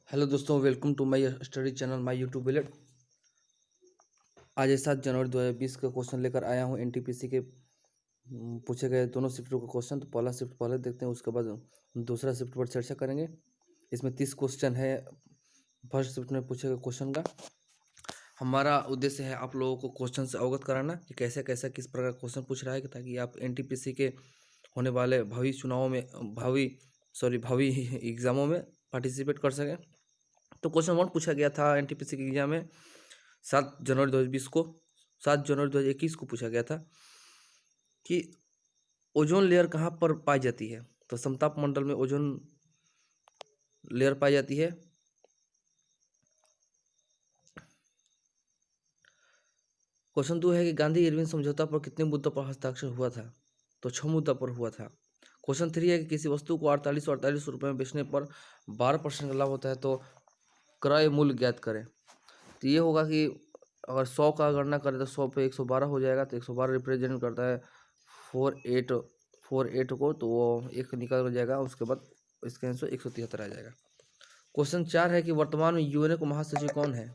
Hello दोस्तों, welcome to my study channel my YouTube विलेट। आज 7 जनवरी 2020 का क्वेश्चन लेकर आया हूँ। एनटीपीसी के पूछे गए दोनों शिफ्टों का क्वेश्चन। तो पहला शिफ्ट पहले देखते हैं, उसके बाद दूसरा शिफ्ट पर चर्चा करेंगे। इसमें 30 क्वेश्चन है। फर्स्ट शिफ्ट में पूछे गए क्वेश्चन का हमारा उद्देश्य है आप लोगों को क्वेश्चन से अवगत कराना कि कैसे कैसा किस प्रकार क्वेश्चन पूछ रहा है, ताकि आप एनटीपीसी के होने वाले भावी चुनावों में भावी एग्जामों में पार्टिसिपेट कर सकें। तो क्वेश्चन 1 पूछा गया था एनटीपीसी के एग्जाम में 7 जनवरी 2020 को। 7 जनवरी 2021 को पूछा गया था कि ओजोन लेयर कहाँ पर पाई जाती है। तो समताप मंडल में ओजोन लेयर पाई जाती है। क्वेश्चन 2 है कि गांधी इरविन समझौता पर कितने मुद्दों पर हस्ताक्षर हुआ था। तो 6 मुद्दा पर हुआ था। क्वेश्चन 3 है कि किसी वस्तु को 48 रुपये में बेचने पर 12% का लाभ होता है, तो क्रय मूल्य ज्ञात करें। तो ये होगा कि अगर 100 का गणना करें तो 100 पे 112 हो जाएगा। तो 112 रिप्रेजेंट करता है 48 को, तो वो एक निकल जाएगा। उसके बाद इसका आंसर 173 आ जाएगा। क्वेश्चन 4 है कि वर्तमान में यूएनओ का महासचिव कौन है।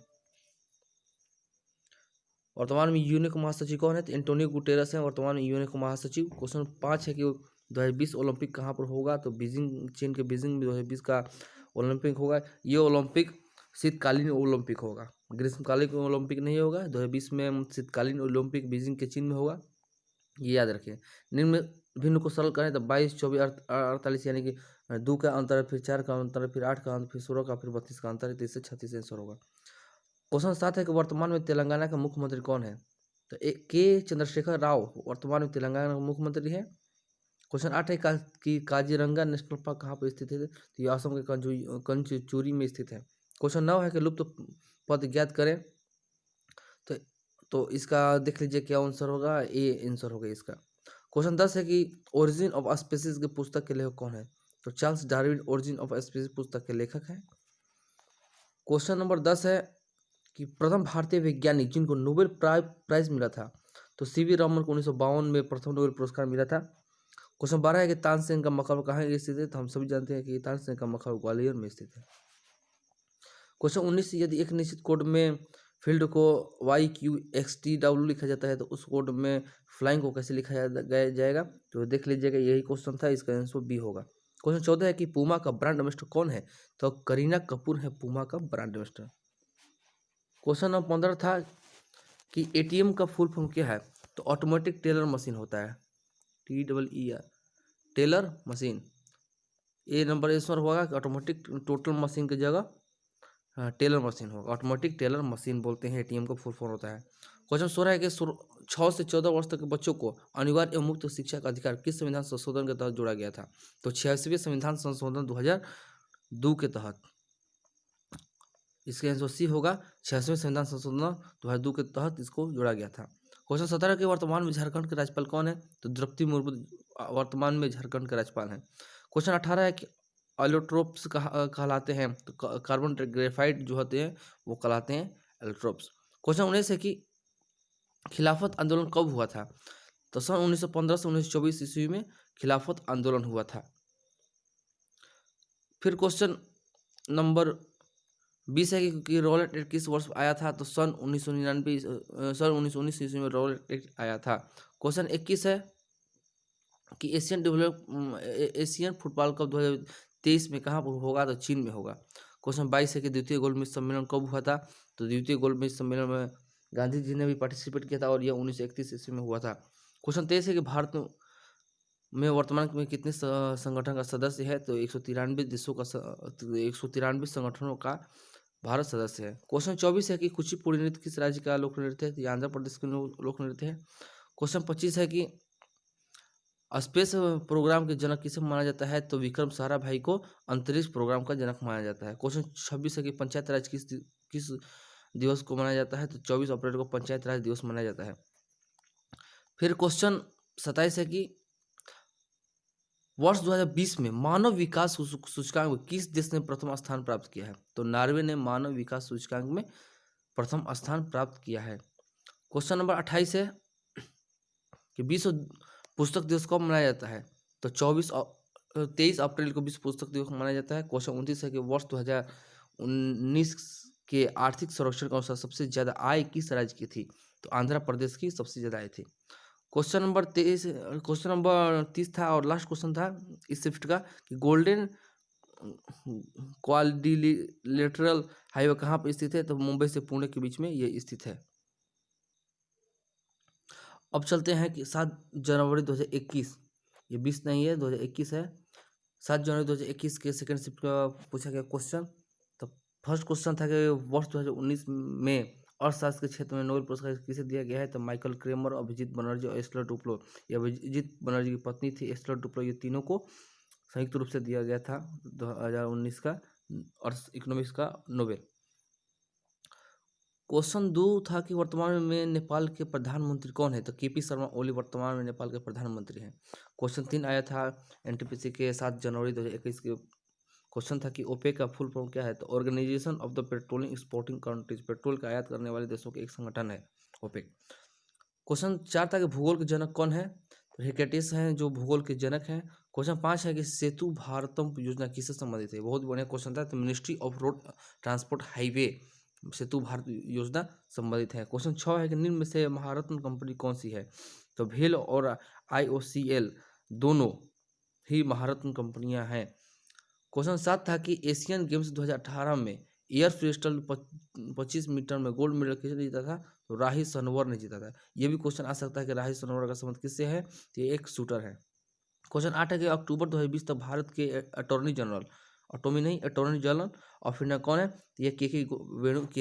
वर्तमान में यूएनओ का महासचिव कौन है। तो एंटोनियो गुटेरस है वर्तमान में यूएनओ का महासचिव। क्वेश्चन 5 है कि 2020 ओलंपिक कहाँ पर होगा। तो बीजिंग, चीन के बीजिंग में 2020 का ओलंपिक होगा। ये ओलंपिक शीतकालीन ओलंपिक होगा, ग्रीष्मकालीन ओलंपिक नहीं होगा। 2020 में शीतकालीन ओलंपिक बीजिंग के चीन में होगा, ये याद रखें। निम्न में भिन्न को सरल करें तो 22, 24, 48 यानी कि 2 का अंतर है, फिर 4 का अंतर है, फिर 8 का अंतर, फिर 16 का, फिर 32 का अंतर है। तो इससे 36 आंसर होगा। क्वेश्चन 7 है कि वर्तमान में तेलंगाना का मुख्यमंत्री कौन है। तो के चंद्रशेखर राव वर्तमान में तेलंगाना का मुख्यमंत्री है। क्वेश्चन 8 है कि काजीरंगा नेशनल पार्क कहाँ पर स्थित है। तो ये असम के कंचचूरी में स्थित है। क्वेश्चन 9 है कि लुप्त पद ज्ञात करें। तो इसका देख लीजिए क्या आंसर होगा। ए आंसर होगा इसका। क्वेश्चन 10 है कि ओरिजिन ऑफ स्पीसीज की पुस्तक के लेखक कौन है। तो Charles Darwin origin of species पुस्तक के लेखक हैं। क्वेश्चन नंबर 10 है कि प्रथम भारतीय वैज्ञानिक जिनको नोबेल प्राइज मिला था। तो सीवी रमन को 1952 में प्रथम नोबेल पुरस्कार मिला था। क्वेश्चन 12 है कि तानसेन का मकबरा कहाँ स्थित है। तो हम सभी जानते हैं कि तानसेन का मकबरा ग्वालियर में स्थित है। क्वेश्चन 19, यदि एक निश्चित कोड में फील्ड को YQXTW लिखा जाता है तो उस कोड में फ्लाइंग को कैसे लिखा जाएगा। तो देख लीजिएगा, यही क्वेश्चन था, इसका आंसर बी होगा। क्वेश्चन 14 है कि पूमा का ब्रांड एम्बेसडर कौन है। तो करीना कपूर है पूमा का ब्रांड एम्बेसडर। क्वेश्चन नंबर 15 था कि ATM का फुल फॉर्म क्या है। तो ऑटोमेटिक टेलर मशीन होता है, TEER, टेलर मशीन। ए नंबर आंसर होगा कि ऑटोमेटिक टोटल मशीन की जगह टेलर मशीन होगा। ऑटोमेटिक टेलर मशीन बोलते हैं, ATM का फुल फॉर्म होता है। क्वेश्चन 16 है कि 6 से 14 वर्ष तक के बच्चों को अनिवार्य एवं मुफ्त शिक्षा का अधिकार किस संविधान संशोधन के तहत जोड़ा गया था। तो 86वें संविधान संशोधन 2002 के तहत। इसके आंसर सी होगा। 86वें संविधान संशोधन 2002 के तहत इसको जोड़ा गया था। क्वेश्चन 17 के वर्तमान में झारखंड के राज्यपाल कौन है। तो द्रौपदी मुर्मू वर्तमान में झारखंड के राज्यपाल हैं। क्वेश्चन 18 है कि एलोट्रोप्स कहलाते हैं। तो कार्बन ग्रेफाइट जो होते हैं वो कहलाते हैं एलोट्रोप्स। क्वेश्चन 19 है कि खिलाफत आंदोलन कब हुआ था। तो सन 1915 से 1924 ईस्वी में खिलाफत आंदोलन हुआ था। फिर क्वेश्चन नंबर 20 है कि रॉलेट एक्ट किस वर्ष आया था। तो सन 1919 ईस्वी में रॉलेट एक्ट आया था। क्वेश्चन 21 है कि एशियन फुटबॉल कप 2023 में कहाँ पर होगा। तो चीन में होगा। क्वेश्चन 22 है कि द्वितीय गोल्ड मेज सम्मेलन कब हुआ था। तो द्वितीय गोल्ड मेज सम्मेलन में गांधी जी ने भी पार्टिसिपेट किया था और यह 1931 ईस्वी में हुआ था। क्वेश्चन 23 है कि भारत में वर्तमान में कितने संगठन का सदस्य है। तो 193 देशों का 193 संगठनों का भारत सदस्य है। क्वेश्चन 24 है कि कुचिपुड़ी नृत्य किस राज्य का लोक नृत्य है। तो ये आंध्र प्रदेश का लोक नृत्य है। क्वेश्चन 25 है कि स्पेस प्रोग्राम के जनक किसे माना जाता है। तो विक्रम साराभाई को अंतरिक्ष प्रोग्राम का जनक माना जाता है। क्वेश्चन 26 है कि पंचायत राज किस दिवस को मनाया जाता है। तो 24 अप्रैल को पंचायत राज दिवस मनाया जाता है। फिर क्वेश्चन 27 है कि वर्ष 2020 में मानव विकास सूचकांक में किस देश ने प्रथम स्थान प्राप्त किया है। तो नॉर्वे ने मानव विकास सूचकांक में प्रथम स्थान प्राप्त किया है। क्वेश्चन नंबर 28 है कि विश्व पुस्तक दिवस कब मनाया जाता है। तो 23 अप्रैल को विश्व पुस्तक दिवस मनाया जाता है। क्वेश्चन 29 है कि वर्ष 2019 के आर्थिक सर्वेक्षण के अनुसार सबसे ज़्यादा आय किस राज्य की थी? तो आंध्र प्रदेश की सबसे ज़्यादा आय थी। क्वेश्चन नंबर 30 था और लास्ट क्वेश्चन था इस शिफ्ट का कि गोल्डन क्वाड्रिलेटरल हाईवे कहाँ पर स्थित है? तो मुंबई से पुणे के बीच में ये स्थित है। अब चलते हैं कि 7 जनवरी 2021, ये 20 नहीं है 2021 है। 7 जनवरी 2021 के सेकंड शिफ्ट का पूछा गया क्वेश्चन। तो फर्स्ट क्वेश्चन था कि वर्ष 2019 में अर्थशास्त्र के क्षेत्र में नोबेल पुरस्कार किसे दिया गया है? तो माइकल क्रेमर, अभिजीत बनर्जी और एस्टर डुप्लो। ये अभिजीत बनर्जी की पत्नी थी एस्टर डुप्लो, ये तीनों को संयुक्त रूप से दिया गया था 2019 का अर्थ इकोनॉमिक्स का नोबेल। क्वेश्चन 2 था कि वर्तमान में नेपाल के प्रधानमंत्री कौन है? तो केपी शर्मा ओली वर्तमान में नेपाल के प्रधानमंत्री हैं। क्वेश्चन 3 आया था एनटीपीसी के 7 जनवरी 2021 के क्वेश्चन था कि ओपेक का फुल फॉर्म क्या है? तो organisation of the petroleum exporting countries, petrol का आयात करने वाले देशों के एक संगठन है ओपेक। क्वेश्चन 4 था कि भूगोल के जनक कौन है? तो हेकेटिस हैं जो भूगोल के जनक हैं। क्वेश्चन 5 है कि सेतु भारतम योजना किससे संबंधित है? बहुत बढ़िया क्वेश्चन था। तो ministry of road transport highway Setu Bharat Yojana संबंधित है। क्वेश्चन 6 है कि निम्न में से महारत्न कंपनी कौन सी है? तो भेल और IOCL दोनों ही महारत्न कंपनियां हैं। क्वेश्चन 7 था कि एशियन गेम्स 2018 में एयर फ्रीस्टाइल 25 मीटर में गोल्ड मेडल किसने जीता था? तो राही सनोवर ने जीता था। ये भी क्वेश्चन आ सकता है कि राही सनोवर का संबंध किससे है? तो ये एक शूटर है। क्वेश्चन 8 है कि अक्टूबर 2020 तक भारत के अटॉर्नी जनरल, अटॉर्नी नहीं अटॉर्नी जनरल ऑफ इंडिया कौन है? तो ये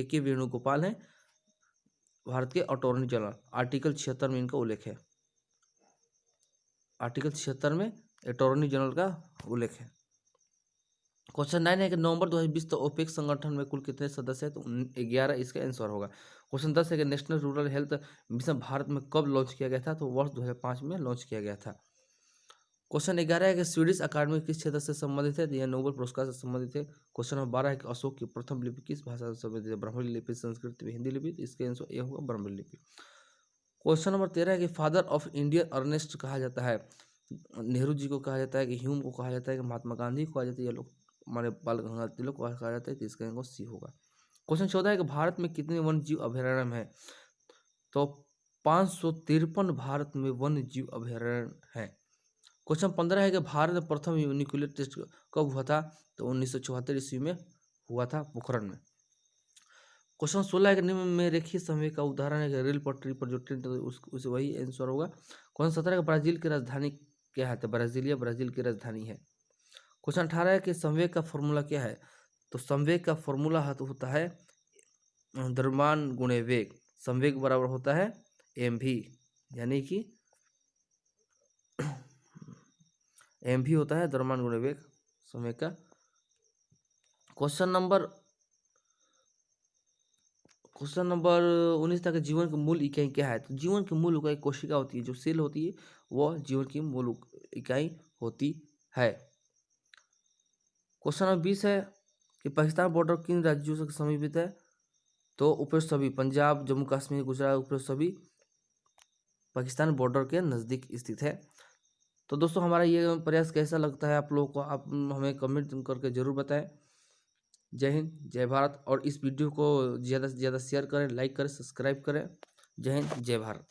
के वेणुगोपाल हैं, भारत के अटॉर्नी जनरल। आर्टिकल 76 में इनका उल्लेख है। आर्टिकल 76 में अटॉर्नी जनरल का उल्लेख है। क्वेश्चन 9 है कि नवंबर 2020 तक ओपेक संगठन में कुल कितने सदस्य हैं? तो 11 इसका आंसर होगा। क्वेश्चन 10 है कि national rural health mission Bharat में कब लॉन्च किया गया था? तो वर्ष 2005 में लॉन्च किया गया था। क्वेश्चन 11 है कि स्वीडिश अकादमी किस क्षेत्र से संबंधित है? तो यह नोबेल पुरस्कार से संबंधित है। क्वेश्चन नंबर 12 है कि अशोक की प्रथम लिपि किस भाषा से संबंधित है? ब्राह्मणी लिपि, संस्कृत, हिंदी लिपि। तो इसका आंसर यह होगा ब्राह्मणी लिपि। क्वेश्चन नंबर 13 है कि फादर ऑफ इंडियन अर्नेस्ट कहा जाता है? नेहरू जी को कहा जाता है कि ह्यूम को कहा जाता है कि महात्मा गांधी को कहा जाता है? ये लोग हमारे बाल गंगाधर तिलक को कहा जाता है। तो इसका आंसर सी होगा। क्वेश्चन 14 है कि भारत में कितने वन्य जीव अभयारण्य है? तो 553 भारत में वन्य जीव अभयारण्य है। क्वेश्चन 15 है कि भारत में प्रथम न्यूक्लियर टेस्ट कब हुआ था? तो 1974 ईस्वी में हुआ था पोखरण में। क्वेश्चन 16 है कि निम्न में रेखीय समय का उदाहरण है कि रेल पटरी पर जो ट्रेन उस वही आंसर होगा। क्वेश्चन 17 का ब्राजील की राजधानी क्या है? तो ब्राजीलिया ब्राजील की राजधानी है। क्वेश्चन 18 है कि संवेग का फॉर्मूला क्या है? तो संवेग का फॉर्मूला होता है द्रव्यमान गुणे वेग। संवेग बराबर होता है mv, यानी कि mv होता है द्रव्यमान गुणे वेग संवेग का। क्वेश्चन नंबर 19 तक जीवन की मूल इकाई क्या है? तो जीवन की मूल इकाई कोशिका होती है, जो सेल होती है वह जीवन की मूल इकाई होती है। क्वेश्चन नंबर 20 है कि पाकिस्तान बॉर्डर किन राज्यों से समीपित है? तो उपरोक्त सभी पंजाब, जम्मू कश्मीर, गुजरात, उपरोक्त सभी पाकिस्तान बॉर्डर के नज़दीक स्थित है। तो दोस्तों हमारा ये प्रयास कैसा लगता है आप लोगों को, आप हमें कमेंट करके ज़रूर बताएं। जय हिंद, जय भारत। और इस वीडियो को ज़्यादा से ज़्यादा शेयर करें, लाइक करें, सब्सक्राइब करें। जय हिंद, जय भारत।